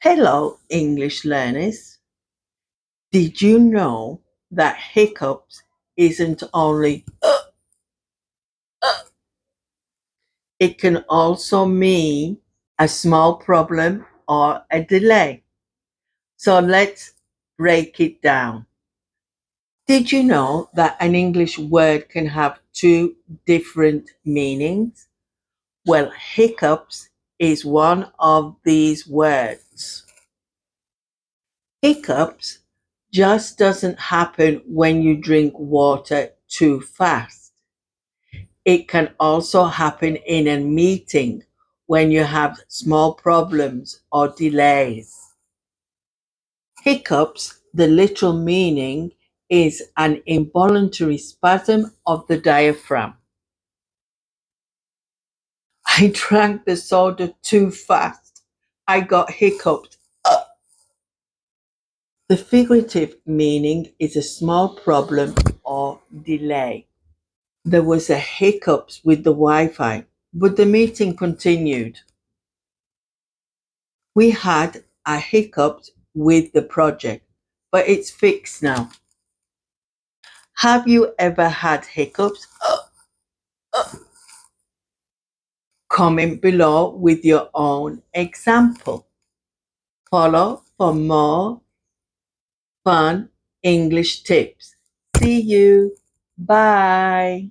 Hello, English learners. Did you know that hiccups isn't only it can also mean a small problem or a delay? So let's break it down. Did you know that an English word can have two different meanings? Well, hiccups is one of these words. Hiccups just doesn't happen when you drink water too fast. It can also happen in a meeting when you have small problems or delays. Hiccups, the literal meaning, is an involuntary spasm of the diaphragm. I drank the soda too fast. I got hiccuped. The figurative meaning is a small problem or delay. There was a hiccups with the Wi-Fi, but the meeting continued. We had a hiccups with the project, but it's fixed now. Have you ever had hiccups? Comment below with your own example. Follow for more fun English tips. See you. Bye.